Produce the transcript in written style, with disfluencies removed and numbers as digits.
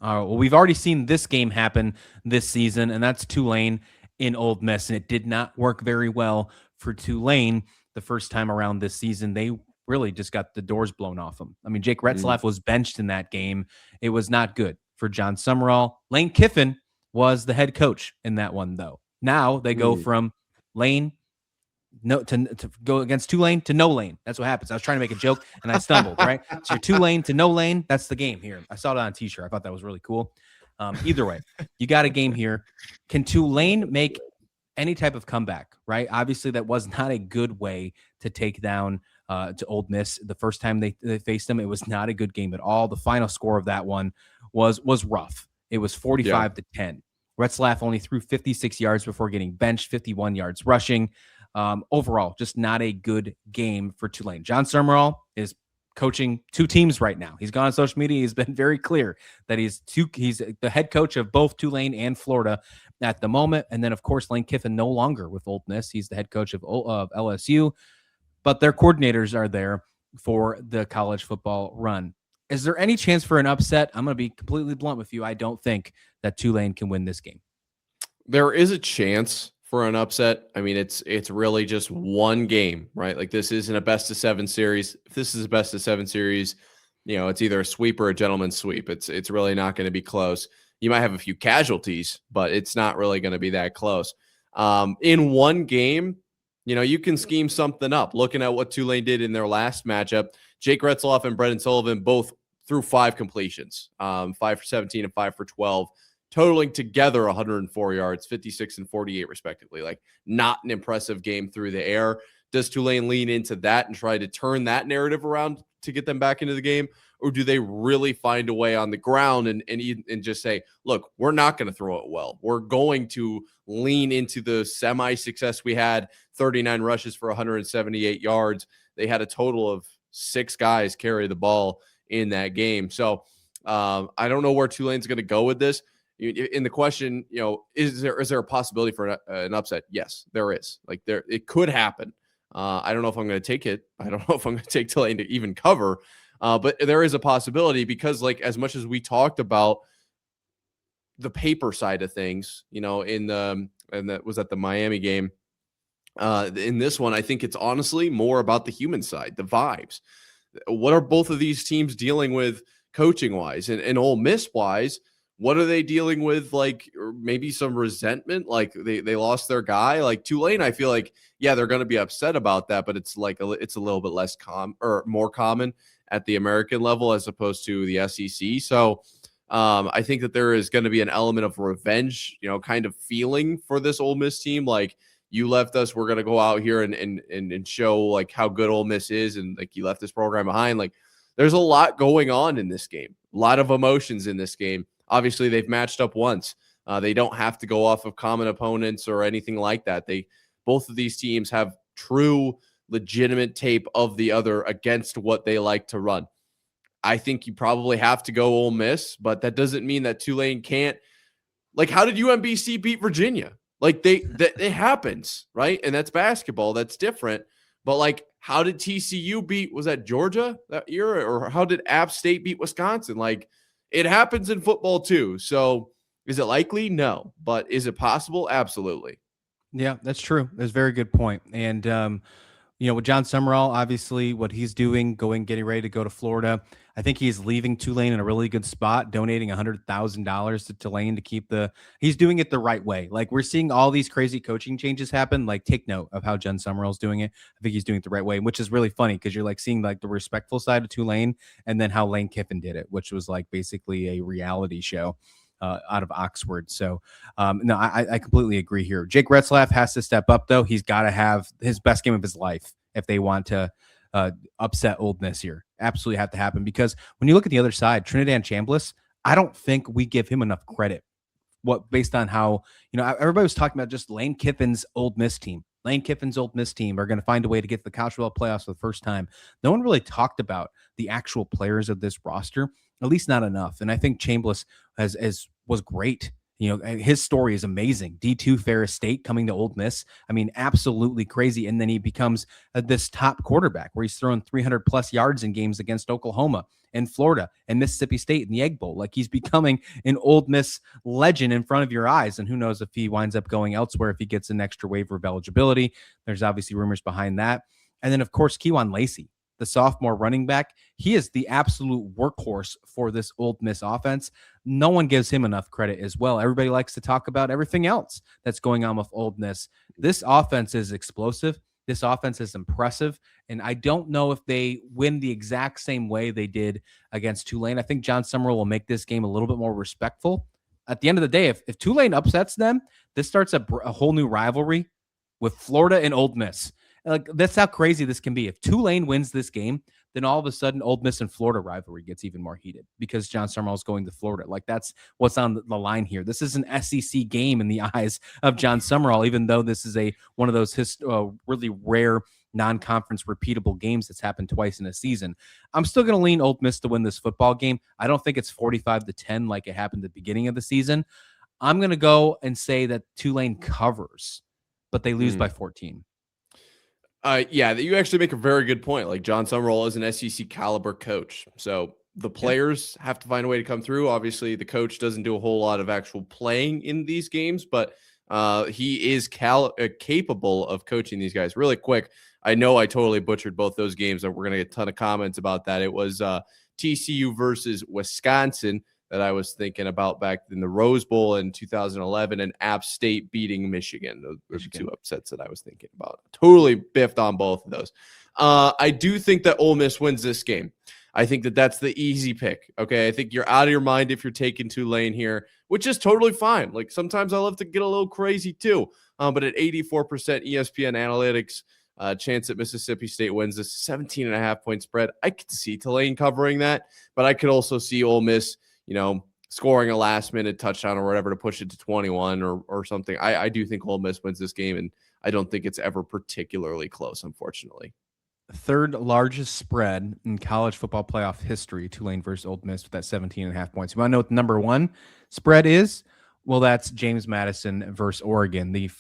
Well, we've already seen this game happen this season, and that's Tulane in Ole Miss, and it did not work very well for Tulane the first time around this season. They really just got the doors blown off them. I mean, Jake Mm, Retzlaff was benched in that game. It was not good for John Summerall. Lane Kiffin was the head coach in that one, though. Now they go mm. from Lane to go against Tulane to no lane. That's what happens. I was trying to make a joke and I stumbled, right? So you're Tulane to no lane. That's the game here. I saw it on a t-shirt. I thought that was really cool. Either way, you got a game here. Can Tulane make any type of comeback, right? Obviously, that was not a good way to take down to Ole Miss. The first time they faced them, it was not a good game at all. The final score of that one was rough. It was Yeah. 45-10. Retzlaff only threw 56 yards before getting benched, 51 yards rushing. Overall, just not a good game for Tulane. John Summerall is coaching two teams right now. He's gone on social media. He's been very clear that he's the head coach of both Tulane and Florida at the moment. And then, of course, Lane Kiffin no longer with Ole Miss. He's the head coach of LSU, but their coordinators are there for the college football run. Is there any chance for an upset? I'm going to be completely blunt with you. I don't think that Tulane can win this game. There is a chance for an upset. I mean, it's really just one game, right? Like this isn't a best of 7 series. If this is a best of 7 series, it's either a sweep or a gentleman's sweep. It's really not going to be close. You might have a few casualties, but it's not really going to be that close. In one game, you can scheme something up. Looking at what Tulane did in their last matchup, Jake Retzloff and Brendan Sullivan both threw 5 completions, 5 for 17 and 5 for 12. Totaling together 104 yards, 56 and 48 respectively. Like not an impressive game through the air. Does Tulane lean into that and try to turn that narrative around to get them back into the game? Or do they really find a way on the ground and just say, look, we're not going to throw it well. We're going to lean into the semi-success we had, 39 rushes for 178 yards. They had a total of 6 guys carry the ball in that game. So I don't know where Tulane's going to go with this. In the question, is there a possibility for an upset? Yes, there is. Like it could happen. I don't know if I'm going to take it. I don't know if I'm going to take Tulane to even cover, but there is a possibility because, like, as much as we talked about the paper side of things, and that was at the Miami game. In this one, I think it's honestly more about the human side, the vibes. What are both of these teams dealing with coaching wise and Ole Miss wise? What are they dealing with? Like, or maybe some resentment, like they lost their guy. Like Tulane, I feel like, yeah, they're going to be upset about that, but it's like it's a little bit less more common at the American level as opposed to the SEC. So I think that there is going to be an element of revenge, kind of feeling for this Ole Miss team. Like, you left us, we're going to go out here and show like how good Ole Miss is, and like you left this program behind. Like, there's a lot going on in this game, a lot of emotions in this game. Obviously, they've matched up once. They don't have to go off of common opponents or anything like that. Both of these teams have true, legitimate tape of the other against what they like to run. I think you probably have to go Ole Miss, but that doesn't mean that Tulane can't. Like, how did UMBC beat Virginia? Like, it happens, right? And that's basketball. That's different. But, like, how did TCU beat, was that Georgia that year? Or how did App State beat Wisconsin? Like, it happens in football too. So is it likely? No. But is it possible? Absolutely. Yeah, that's true. That's a very good point. And with John Summerall, obviously what he's doing, getting ready to go to Florida. I think he's leaving Tulane in a really good spot, donating $100,000 to Tulane to keep he's doing it the right way. Like, we're seeing all these crazy coaching changes happen. Like, take note of how John Summerall's doing it. I think he's doing it the right way, which is really funny because you're like seeing like the respectful side of Tulane and then how Lane Kiffin did it, which was like basically a reality show. Out of Oxford. So, no, I completely agree here. Jake Retzlaff has to step up, though. He's got to have his best game of his life if they want to upset Ole Miss here. Absolutely have to happen, because when you look at the other side, Trinidad Chambliss, I don't think we give him enough credit. Based on how, everybody was talking about just Lane Kiffin's Ole Miss team. Lane Kiffin's Ole Miss team are going to find a way to get to the college football playoffs for the first time. No one really talked about the actual players of this roster, at least not enough. And I think Chambliss was great. His story is amazing. D2 Ferris State coming to Ole Miss. I mean, absolutely crazy. And then he becomes this top quarterback where he's throwing 300 plus yards in games against Oklahoma in Florida and Mississippi State in the Egg Bowl. Like, he's becoming an Ole Miss legend in front of your eyes. And who knows if he winds up going elsewhere, if he gets an extra waiver of eligibility. There's obviously rumors behind that. And then, of course, Kewan Lacey, the sophomore running back. He is the absolute workhorse for this Ole Miss offense. No one gives him enough credit as well. Everybody likes to talk about everything else that's going on with Ole Miss. This offense is explosive. This offense is impressive. And I don't know if they win the exact same way they did against Tulane. I think John Summerall will make this game a little bit more respectful. At the end of the day, if Tulane upsets them, this starts a whole new rivalry with Florida and Ole Miss. Like, that's how crazy this can be. If Tulane wins this game, then all of a sudden Ole Miss and Florida rivalry gets even more heated because John Summerall is going to Florida. Like, that's what's on the line here. This is an SEC game in the eyes of John Summerall, even though this is one of those really rare non-conference repeatable games that's happened twice in a season. I'm still going to lean Ole Miss to win this football game. I don't think it's 45-10 like it happened at the beginning of the season. I'm going to go and say that Tulane covers, but they lose by 14. Yeah, you actually make a very good point. Like, John Summerall is an SEC caliber coach. So the players have to find a way to come through. Obviously, the coach doesn't do a whole lot of actual playing in these games, but he is capable of coaching these guys. Really quick, I know I totally butchered both those games, and we're going to get a ton of comments about that. It was TCU versus Wisconsin that I was thinking about back in the Rose Bowl in 2011, and App State beating Michigan. Those were the two upsets that I was thinking about. Totally biffed on both of those. I do think that Ole Miss wins this game. I think that that's the easy pick. Okay, I think you're out of your mind if you're taking Tulane here, which is totally fine. Like, sometimes I love to get a little crazy too. But at 84% ESPN analytics, chance that Mississippi State wins this 17.5-point spread, I could see Tulane covering that, but I could also see Ole Miss, scoring a last-minute touchdown or whatever to push it to 21 or something. I do think Ole Miss wins this game, and I don't think it's ever particularly close, unfortunately. Third largest spread in college football playoff history, Tulane versus Ole Miss with that 17.5 points. You want to know what the number one spread is? Well, that's James Madison versus Oregon, the